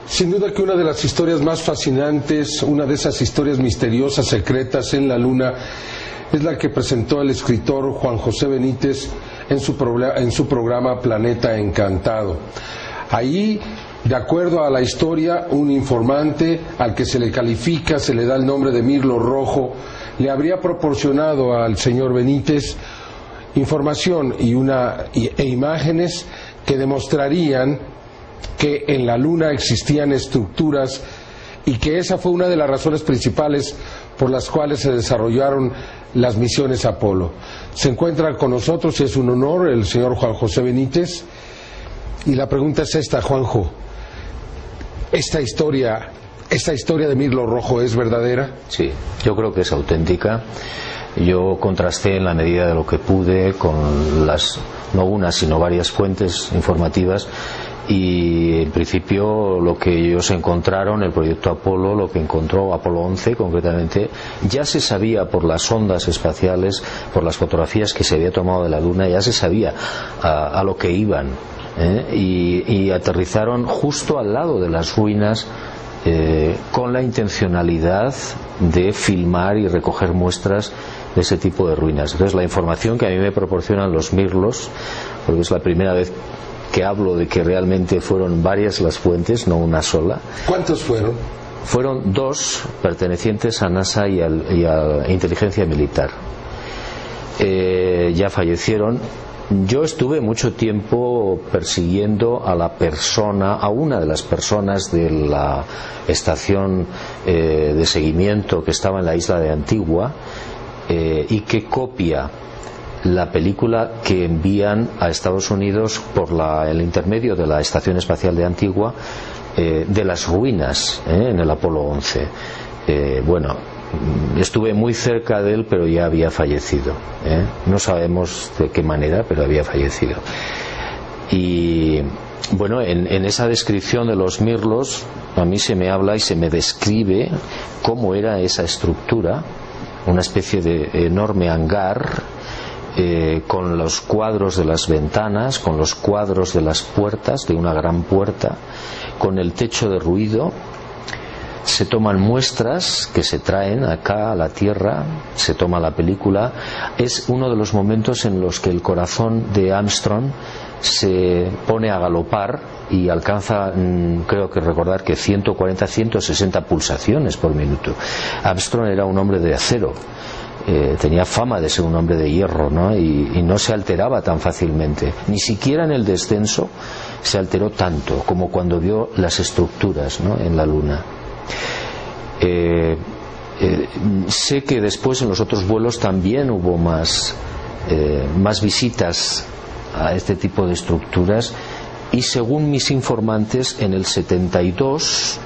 Sin duda que una de las historias más fascinantes, una de esas historias misteriosas, secretas en la Luna, es la que presentó el escritor Juan José Benítez en su programa Planeta Encantado. Ahí, de acuerdo a la historia, un informante al que se le califica, se le da el nombre de Mirlo Rojo, le habría proporcionado al señor Benítez información e imágenes que demostrarían que en la Luna existían estructuras y que esa fue una de las razones principales por las cuales se desarrollaron las misiones Apolo. Se encuentra con nosotros y es un honor el señor Juan José Benítez, y la pregunta es esta, Juanjo: ¿esta historia de Mirlo Rojo es verdadera? Sí, yo creo que es auténtica. Yo contrasté en la medida de lo que pude con no una sino varias fuentes informativas, y en principio lo que ellos encontraron, el proyecto Apolo, lo que encontró Apolo 11 concretamente, ya se sabía por las ondas espaciales, por las fotografías que se había tomado de la Luna, ya se sabía a lo que iban, y aterrizaron justo al lado de las ruinas, con la intencionalidad de filmar y recoger muestras de ese tipo de ruinas. Entonces, la información que a mí me proporcionan los Mirlos, porque es la primera vez que hablo de que realmente fueron varias las fuentes, no una sola. ¿Cuántos fueron? Fueron 2 pertenecientes a NASA y a Inteligencia Militar. Ya fallecieron. Yo estuve mucho tiempo persiguiendo a una de las personas de la estación de seguimiento que estaba en la isla de Antigua, y que copia la película que envían a Estados Unidos por el intermedio de la Estación Espacial de Antigua, de las ruinas en el Apolo 11. Bueno, estuve muy cerca de él, pero ya había fallecido, no sabemos de qué manera, pero había fallecido. Y bueno, en esa descripción de los Mirlos, a mí se me habla y se me describe cómo era esa estructura, una especie de enorme hangar, con los cuadros de las ventanas, con los cuadros de las puertas, de una gran puerta, con el techo de ruido. Se toman muestras que se traen acá a la Tierra, se toma la película. Es uno de los momentos en los que el corazón de Armstrong se pone a galopar y alcanza, creo que recordar que 140, 160 pulsaciones por minuto. Armstrong era un hombre de acero, tenía fama de ser un hombre de hierro, ¿no? Y no se alteraba tan fácilmente, ni siquiera en el descenso se alteró tanto como cuando vio las estructuras, ¿no?, en la Luna. Sé que después en los otros vuelos también hubo más visitas a este tipo de estructuras, y según mis informantes, en el 72,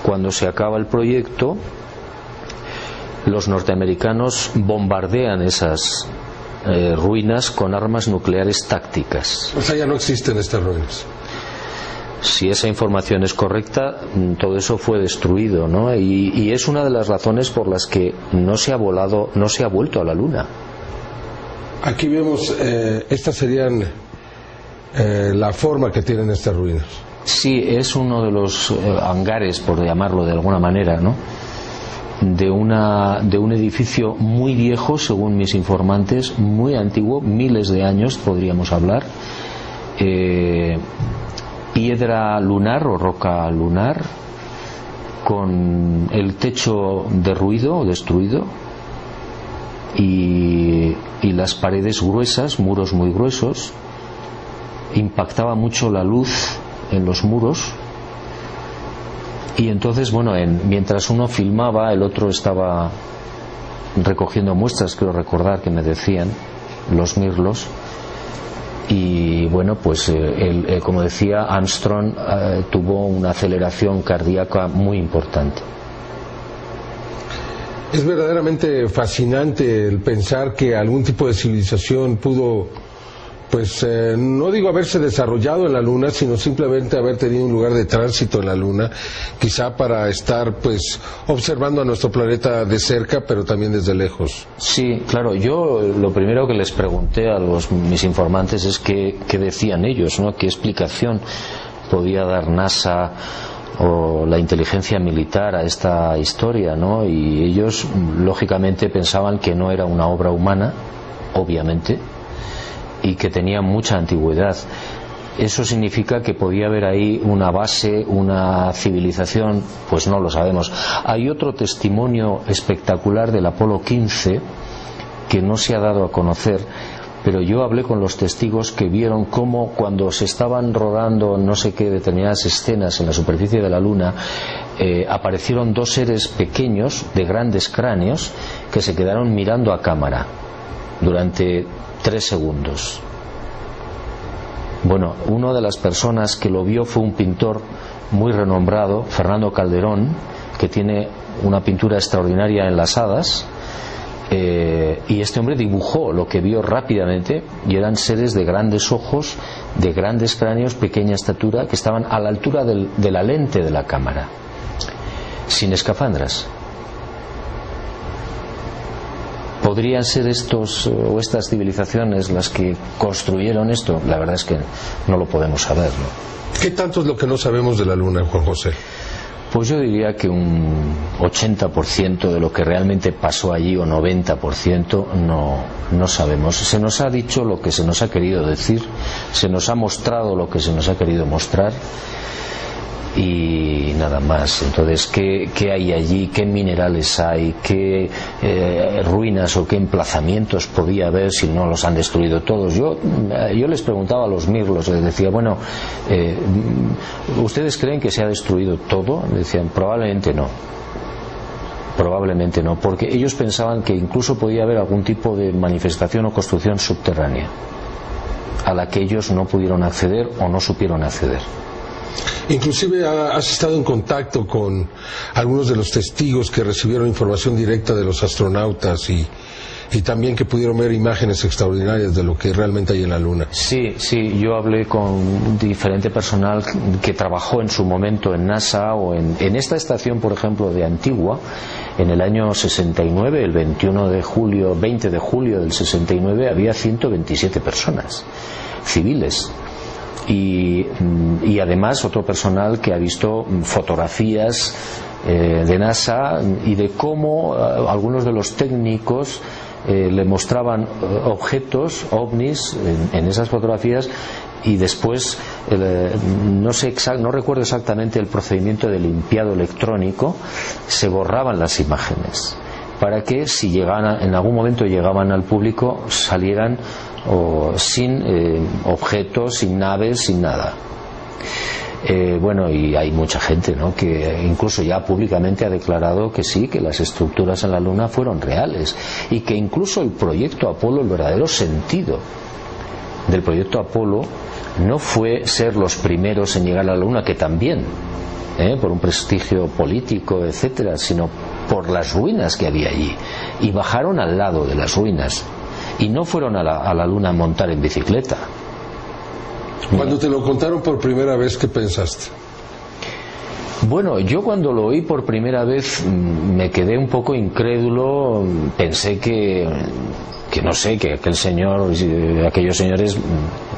cuando se acaba el proyecto, los norteamericanos bombardean esas ruinas con armas nucleares tácticas. O sea, ya no existen estas ruinas. Si esa información es correcta, todo eso fue destruido, ¿no? Y es una de las razones por las que no se ha vuelto a la Luna. Aquí vemos, estas serían la forma que tienen estas ruinas. Sí, es uno de los hangares, por llamarlo de alguna manera, ¿no?, de un edificio muy viejo, según mis informantes, muy antiguo, miles de años podríamos hablar, piedra lunar o roca lunar, con el techo de ruido destruido, y las paredes gruesas, muros muy gruesos. Impactaba mucho la luz en los muros, y entonces, bueno, mientras uno filmaba, el otro estaba recogiendo muestras, creo recordar que me decían los Mirlos. Y bueno, pues como decía, Armstrong tuvo una aceleración cardíaca muy importante. Es verdaderamente fascinante el pensar que algún tipo de civilización pudo, pues no digo haberse desarrollado en la Luna, sino simplemente haber tenido un lugar de tránsito en la Luna, quizá para estar pues observando a nuestro planeta de cerca, pero también desde lejos. Sí, claro. Yo lo primero que les pregunté a mis informantes es qué decían ellos, ¿no?, qué explicación podía dar NASA o la inteligencia militar a esta historia, ¿no? Y ellos lógicamente pensaban que no era una obra humana, obviamente, y que tenía mucha antigüedad. ¿Eso significa que podía haber ahí una base, una civilización? Pues no lo sabemos. Hay otro testimonio espectacular del Apolo 15 que no se ha dado a conocer, pero yo hablé con los testigos que vieron cómo cuando se estaban rodando no sé qué determinadas escenas en la superficie de la Luna, aparecieron dos seres pequeños de grandes cráneos que se quedaron mirando a cámara durante 3 segundos. Bueno, una de las personas que lo vio fue un pintor muy renombrado, Fernando Calderón, que tiene una pintura extraordinaria en las hadas, y este hombre dibujó lo que vio rápidamente, y eran seres de grandes ojos, de grandes cráneos, pequeña estatura, que estaban a la altura de la lente de la cámara, sin escafandras. ¿Podrían ser estos o estas civilizaciones las que construyeron esto? La verdad es que no lo podemos saber, ¿no? ¿Qué tanto es lo que no sabemos de la Luna, Juan José? Pues yo diría que un 80% de lo que realmente pasó allí, o 90%, no sabemos. Se nos ha dicho lo que se nos ha querido decir, se nos ha mostrado lo que se nos ha querido mostrar, y nada más. Entonces, ¿qué hay allí? ¿Qué minerales hay? ¿Qué ruinas o qué emplazamientos podía haber si no los han destruido todos? Yo les preguntaba a los mirlos, les decía, bueno, ¿ustedes creen que se ha destruido todo? Me decían, probablemente no, porque ellos pensaban que incluso podía haber algún tipo de manifestación o construcción subterránea a la que ellos no pudieron acceder o no supieron acceder. Inclusive has estado en contacto con algunos de los testigos que recibieron información directa de los astronautas y también que pudieron ver imágenes extraordinarias de lo que realmente hay en la Luna. Sí, yo hablé con diferente personal que trabajó en su momento en NASA o en esta estación, por ejemplo, de Antigua, en el año 69, el 20 de julio del 69, había 127 personas civiles. Y además otro personal que ha visto fotografías de NASA y de cómo algunos de los técnicos le mostraban objetos, ovnis, en esas fotografías, y después no recuerdo exactamente el procedimiento de limpiado electrónico, se borraban las imágenes para que si en algún momento llegaban al público salieran sin objetos, sin naves, sin nada. Bueno, y hay mucha gente, ¿no?, que incluso ya públicamente ha declarado que sí, que las estructuras en la Luna fueron reales, y que incluso el proyecto Apolo, el verdadero sentido del proyecto Apolo no fue ser los primeros en llegar a la Luna, que también, por un prestigio político, etcétera, sino por las ruinas que había allí, y bajaron al lado de las ruinas y no fueron a la Luna a montar en bicicleta. Cuando te lo contaron por primera vez, ¿qué pensaste? Bueno, yo cuando lo oí por primera vez me quedé un poco incrédulo, pensé que no sé, que aquellos señores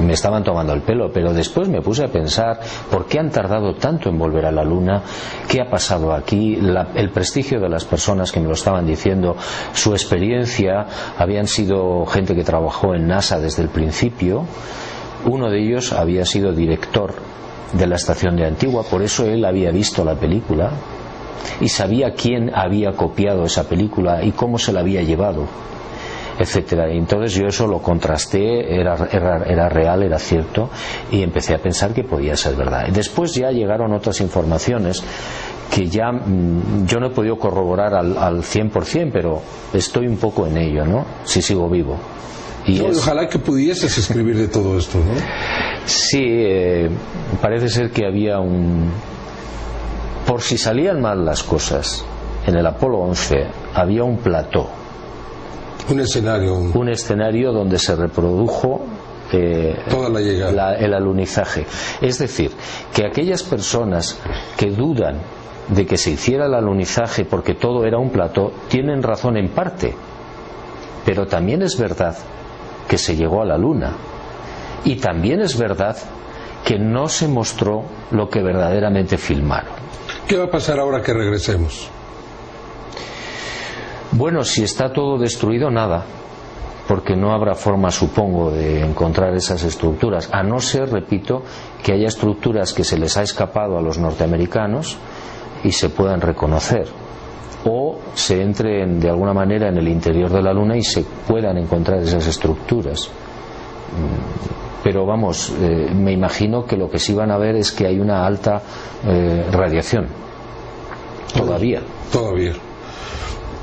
me estaban tomando el pelo, pero después me puse a pensar por qué han tardado tanto en volver a la Luna, qué ha pasado aquí, el prestigio de las personas que me lo estaban diciendo, su experiencia. Habían sido gente que trabajó en NASA desde el principio. Uno de ellos había sido director de la estación de Antigua, por eso él había visto la película y sabía quién había copiado esa película y cómo se la había llevado, etcétera. Y entonces yo eso lo contrasté, era real, era cierto, y empecé a pensar que podía ser verdad. Después ya llegaron otras informaciones que ya yo no he podido corroborar al 100%, pero estoy un poco en ello, ¿no?, si sigo vivo. Ojalá que pudieses escribir de todo esto, ¿no? Sí, parece ser que había por si salían mal las cosas, en el Apolo 11 había un plató, un escenario donde se reprodujo toda la llegada, el alunizaje. Es decir, que aquellas personas que dudan de que se hiciera el alunizaje porque todo era un plató, tienen razón en parte, pero también es verdad que se llegó a la Luna, y también es verdad que no se mostró lo que verdaderamente filmaron. ¿Qué va a pasar ahora que regresemos? Bueno, si está todo destruido, nada, porque no habrá forma, supongo, de encontrar esas estructuras, a no ser, repito, que haya estructuras que se les ha escapado a los norteamericanos y se puedan reconocer, o se entre de alguna manera en el interior de la Luna y se puedan encontrar esas estructuras. Pero vamos, me imagino que lo que sí van a ver es que hay una alta radiación todavía.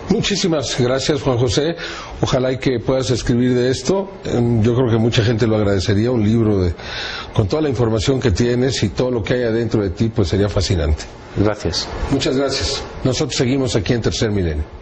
Muchísimas gracias, Juan José. Ojalá y que puedas escribir de esto. Yo creo que mucha gente lo agradecería, un libro con toda la información que tienes y todo lo que hay adentro de ti, pues sería fascinante. Gracias. Muchas gracias. Nosotros seguimos aquí en Tercer Milenio.